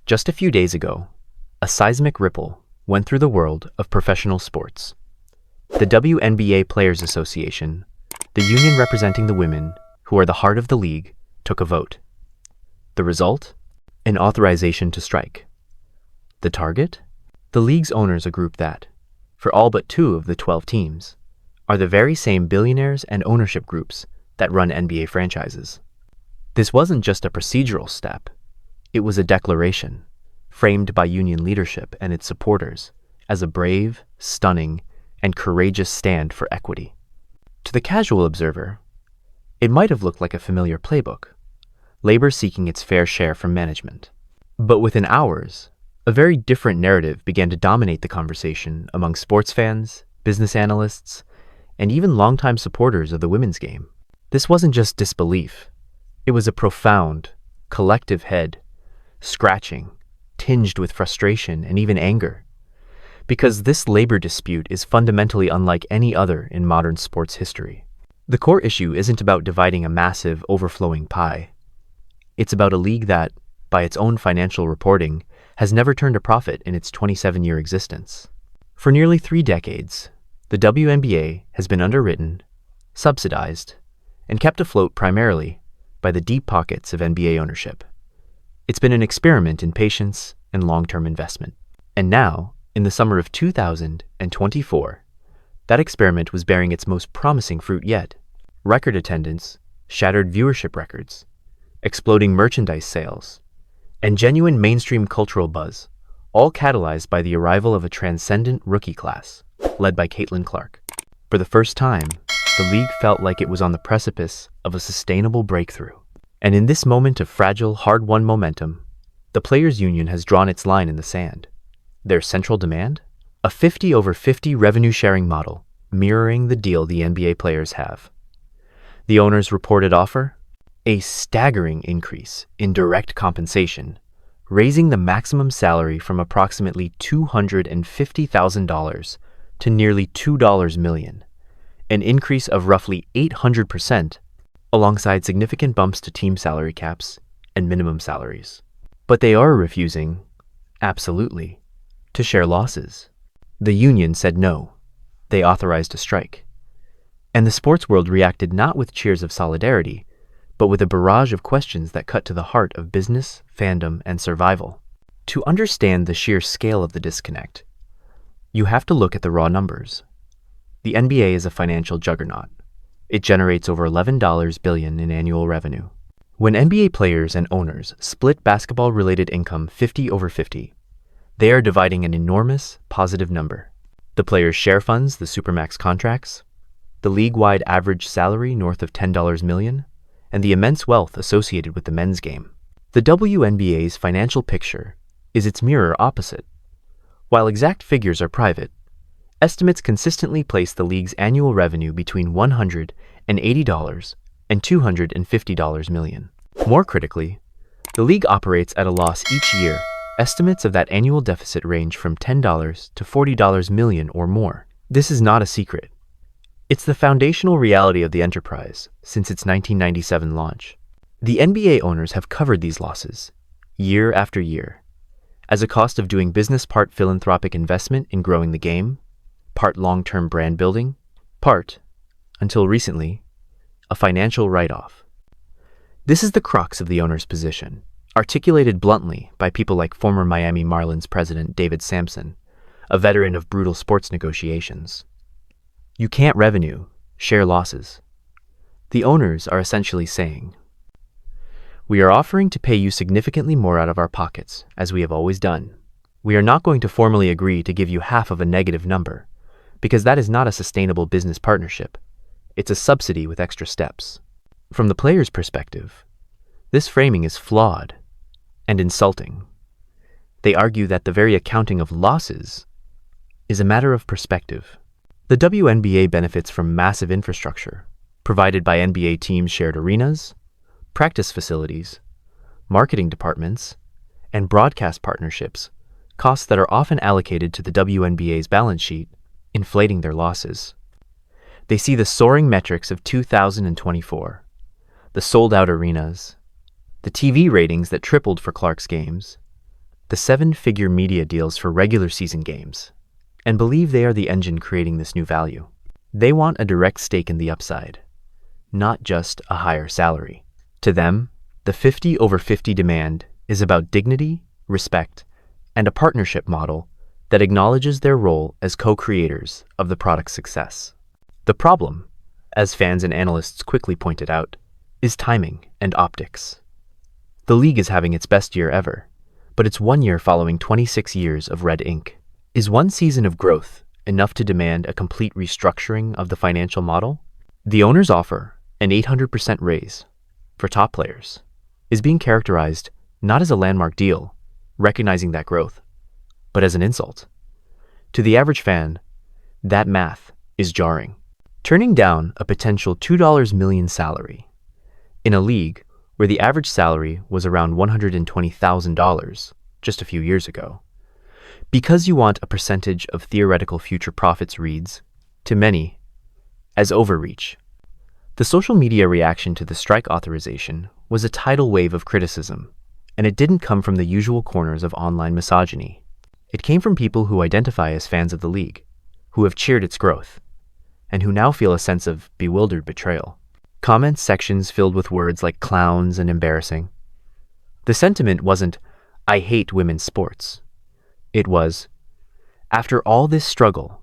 Just a few days ago, a seismic ripple went through the world of professional sports. The WNBA Players Association, the union representing the women who are the heart of the league, took a vote. The result? An authorization to strike. The target? The league's owners, a group that, for all but 2 of the 12 teams, are the very same billionaires and ownership groups that run NBA franchises. This wasn't just a procedural step. It was a declaration, framed by union leadership and its supporters as a brave, stunning, and courageous stand for equity. To the casual observer, it might have looked like a familiar playbook, labor seeking its fair share from management. But within hours, a very different narrative began to dominate the conversation among sports fans, business analysts, and even longtime supporters of the women's game. This wasn't just disbelief. It was a profound, collective head scratching, tinged with frustration and even anger. Because this labor dispute is fundamentally unlike any other in modern sports history. The core issue isn't about dividing a massive, overflowing pie. It's about a league that, by its own financial reporting, has never turned a profit in its 27-year existence. For nearly 3 decades, the WNBA has been underwritten, subsidized, and kept afloat primarily by the deep pockets of NBA ownership. It's been an experiment in patience and long-term investment. And now, in the summer of 2024, that experiment was bearing its most promising fruit yet. Record attendance, shattered viewership records, exploding merchandise sales, and genuine mainstream cultural buzz, all catalyzed by the arrival of a transcendent rookie class, led by Caitlin Clark. For the first time, the league felt like it was on the precipice of a sustainable breakthrough. And in this moment of fragile, hard-won momentum, the Players Union has drawn its line in the sand. Their central demand? A 50-over-50 revenue-sharing model, mirroring the deal the NBA players have. The owners' reported offer? A staggering increase in direct compensation, raising the maximum salary from approximately $250,000 to nearly $2 million, an increase of roughly 800%, alongside significant bumps to team salary caps and minimum salaries. But they are refusing, absolutely, to share losses. The union said no. They authorized a strike. And the sports world reacted not with cheers of solidarity, but with a barrage of questions that cut to the heart of business, fandom, and survival. To understand the sheer scale of the disconnect, you have to look at the raw numbers. The NBA is a financial juggernaut. It generates over $11 billion in annual revenue. When NBA players and owners split basketball-related income 50-over-50, they are dividing an enormous positive number. The players' share funds, the Supermax contracts, the league-wide average salary north of $10 million, and the immense wealth associated with the men's game. The WNBA's financial picture is its mirror opposite. While exact figures are private, estimates consistently place the league's annual revenue between $180 and $250 million. More critically, the league operates at a loss each year. Estimates of that annual deficit range from $10 to $40 million or more. This is not a secret. It's the foundational reality of the enterprise since its 1997 launch. The NBA owners have covered these losses, year after year, as a cost of doing business, part philanthropic investment in growing the game, part long-term brand building, part, until recently, a financial write-off. This is the crux of the owner's position, articulated bluntly by people like former Miami Marlins President Samson, a veteran of brutal sports negotiations. You can't revenue, share losses. The owners are essentially saying, we are offering to pay you significantly more out of our pockets, as we have always done. We are not going to formally agree to give you half of a negative number, because that is not a sustainable business partnership. It's a subsidy with extra steps. From the player's perspective, this framing is flawed and insulting. They argue that the very accounting of losses is a matter of perspective. The WNBA benefits from massive infrastructure provided by NBA teams' shared arenas, practice facilities, marketing departments, and broadcast partnerships, costs that are often allocated to the WNBA's balance sheet, inflating their losses. They see the soaring metrics of 2024, the sold-out arenas, the TV ratings that tripled for Clark's games, the seven-figure media deals for regular season games, and believe they are the engine creating this new value. They want a direct stake in the upside, not just a higher salary. To them, the 50/50 demand is about dignity, respect, and a partnership model that acknowledges their role as co-creators of the product's success. The problem, as fans and analysts quickly pointed out, is timing and optics. The league is having its best year ever, but it's 1 year following 26 years of red ink. Is one season of growth enough to demand a complete restructuring of the financial model? The owner's offer, an 800% raise for top players, is being characterized not as a landmark deal, recognizing that growth, but as an insult. To the average fan, that math is jarring. Turning down a potential $2 million salary in a league where the average salary was around $120,000 just a few years ago, because you want a percentage of theoretical future profits reads, to many, as overreach. The social media reaction to the strike authorization was a tidal wave of criticism, and it didn't come from the usual corners of online misogyny. It came from people who identify as fans of the league, who have cheered its growth, and who now feel a sense of bewildered betrayal. Comment sections filled with words like clowns and embarrassing. The sentiment wasn't, "I hate women's sports." It was, "After all this struggle,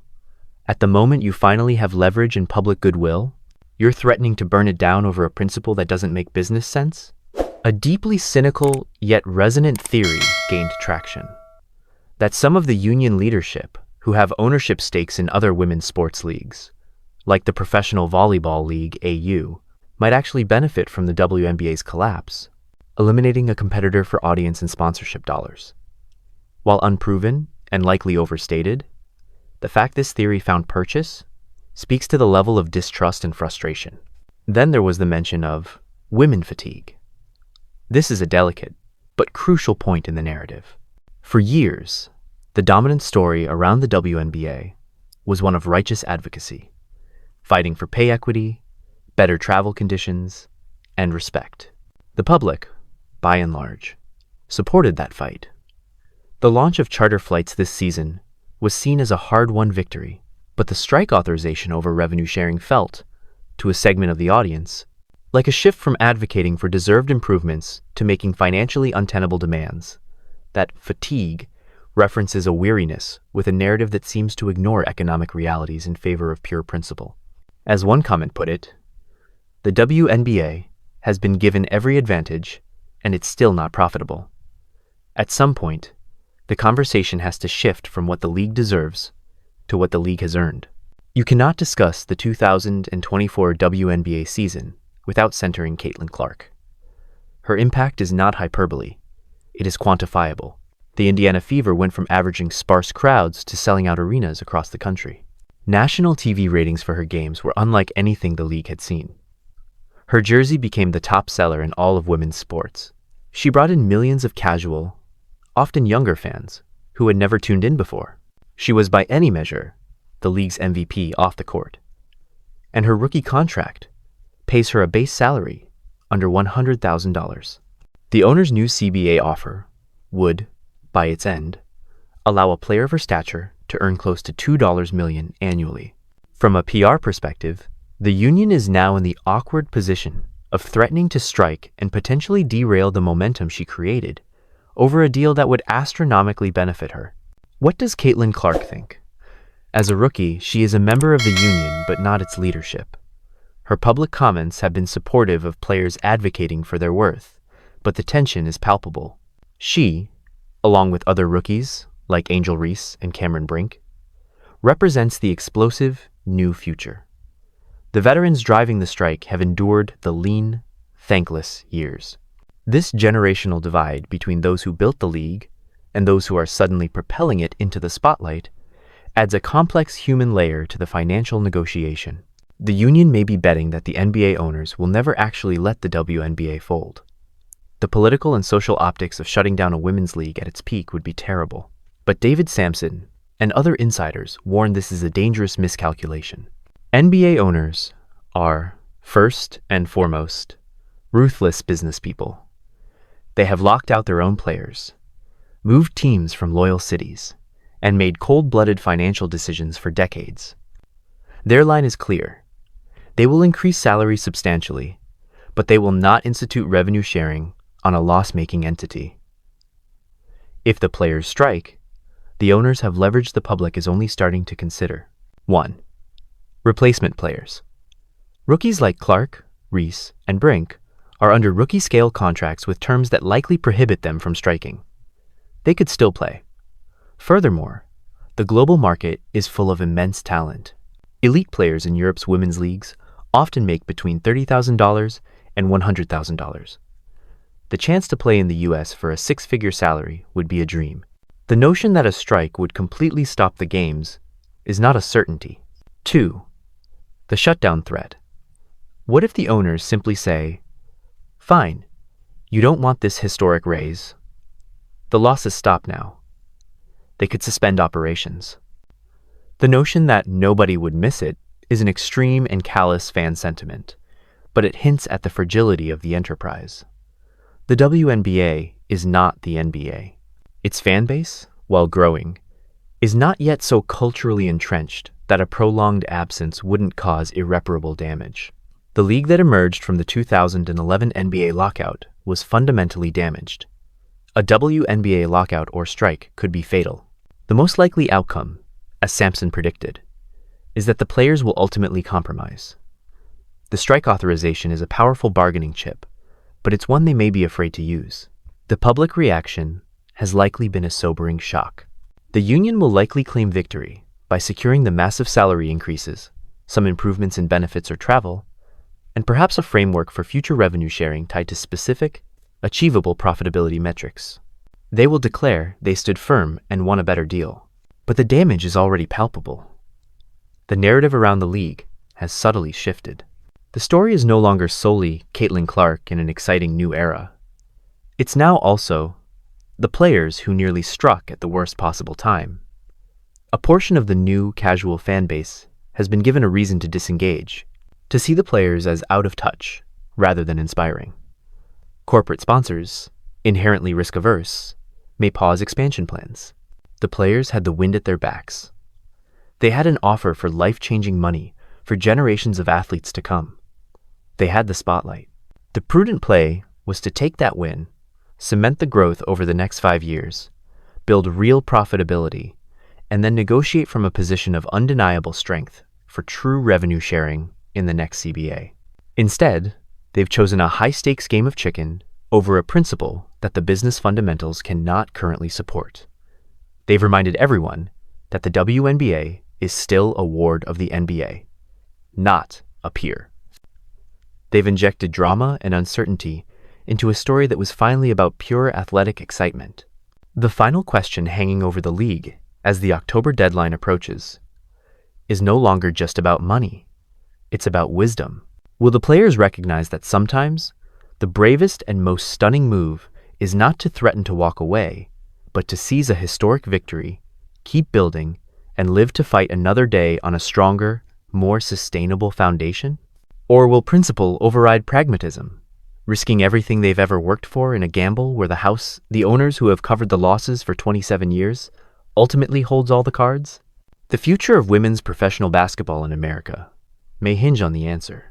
at the moment you finally have leverage and public goodwill, you're threatening to burn it down over a principle that doesn't make business sense?" A deeply cynical yet resonant theory gained traction, that some of the union leadership who have ownership stakes in other women's sports leagues, like the Professional Volleyball League AU, might actually benefit from the WNBA's collapse, eliminating a competitor for audience and sponsorship dollars. While unproven and likely overstated, the fact this theory found purchase speaks to the level of distrust and frustration. Then there was the mention of women fatigue. This is a delicate but crucial point in the narrative. For years, the dominant story around the WNBA was one of righteous advocacy, fighting for pay equity, better travel conditions, and respect. The public, by and large, supported that fight. The launch of charter flights this season was seen as a hard-won victory, but the strike authorization over revenue sharing felt, to a segment of the audience, like a shift from advocating for deserved improvements to making financially untenable demands. That fatigue references a weariness with a narrative that seems to ignore economic realities in favor of pure principle. As one comment put it, the WNBA has been given every advantage, and it's still not profitable. At some point, the conversation has to shift from what the league deserves to what the league has earned. You cannot discuss the 2024 WNBA season without centering Caitlin Clark. Her impact is not hyperbole. It is quantifiable. The Indiana Fever went from averaging sparse crowds to selling out arenas across the country. National TV ratings for her games were unlike anything the league had seen. Her jersey became the top seller in all of women's sports. She brought in millions of casual, often younger fans, who had never tuned in before. She was by any measure the league's MVP off the court. And her rookie contract pays her a base salary under $100,000. The owner's new CBA offer would, by its end, allow a player of her stature to earn close to $2 million annually. From a PR perspective, the union is now in the awkward position of threatening to strike and potentially derail the momentum she created over a deal that would astronomically benefit her. What does Caitlin Clark think? As a rookie, she is a member of the union but not its leadership. Her public comments have been supportive of players advocating for their worth, but the tension is palpable. She, along with other rookies like Angel Reese and Cameron Brink, represents the explosive new future. The veterans driving the strike have endured the lean, thankless years. This generational divide between those who built the league and those who are suddenly propelling it into the spotlight adds a complex human layer to the financial negotiation. The union may be betting that the NBA owners will never actually let the WNBA fold. The political and social optics of shutting down a women's league at its peak would be terrible. But David Samson and other insiders warn this is a dangerous miscalculation. NBA owners are, first and foremost, ruthless business people. They have locked out their own players, moved teams from loyal cities, and made cold-blooded financial decisions for decades. Their line is clear. They will increase salaries substantially, but they will not institute revenue sharing on a loss-making entity. If the players strike, the owners have leverage the public is only starting to consider. 1. Replacement players. Rookies like Clark, Reese, and Brink are under rookie-scale contracts with terms that likely prohibit them from striking. They could still play. Furthermore, the global market is full of immense talent. Elite players in Europe's women's leagues often make between $30,000 and $100,000. The chance to play in the US for a six-figure salary would be a dream. The notion that a strike would completely stop the games is not a certainty. 2. The shutdown threat. What if the owners simply say, "Fine, you don't want this historic raise. The losses stop now." They could suspend operations. The notion that nobody would miss it is an extreme and callous fan sentiment, but it hints at the fragility of the enterprise. The WNBA is not the NBA. Its fan base, while growing, is not yet so culturally entrenched that a prolonged absence wouldn't cause irreparable damage. The league that emerged from the 2011 NBA lockout was fundamentally damaged. A WNBA lockout or strike could be fatal. The most likely outcome, as Samson predicted, is that the players will ultimately compromise. The strike authorization is a powerful bargaining chip, but it's one they may be afraid to use. The public reaction has likely been a sobering shock. The union will likely claim victory by securing the massive salary increases, some improvements in benefits or travel, and perhaps a framework for future revenue sharing tied to specific, achievable profitability metrics. They will declare they stood firm and won a better deal. But the damage is already palpable. The narrative around the league has subtly shifted. The story is no longer solely Caitlin Clark in an exciting new era. It's now also the players who nearly struck at the worst possible time. A portion of the new casual fan base has been given a reason to disengage, to see the players as out of touch rather than inspiring. Corporate sponsors, inherently risk-averse, may pause expansion plans. The players had the wind at their backs. They had an offer for life-changing money for generations of athletes to come. They had the spotlight. The prudent play was to take that win, cement the growth over the next 5 years, build real profitability, and then negotiate from a position of undeniable strength for true revenue sharing in the next CBA. Instead, they've chosen a high-stakes game of chicken over a principle that the business fundamentals cannot currently support. They've reminded everyone that the WNBA is still a ward of the NBA, not a peer. They've injected drama and uncertainty into a story that was finally about pure athletic excitement. The final question hanging over the league as the October deadline approaches is no longer just about money. It's about wisdom. Will the players recognize that sometimes the bravest and most stunning move is not to threaten to walk away, but to seize a historic victory, keep building, and live to fight another day on a stronger, more sustainable foundation? Or will principle override pragmatism, risking everything they've ever worked for in a gamble where the owners who have covered the losses for 27 years, ultimately holds all the cards? The future of women's professional basketball in America may hinge on the answer.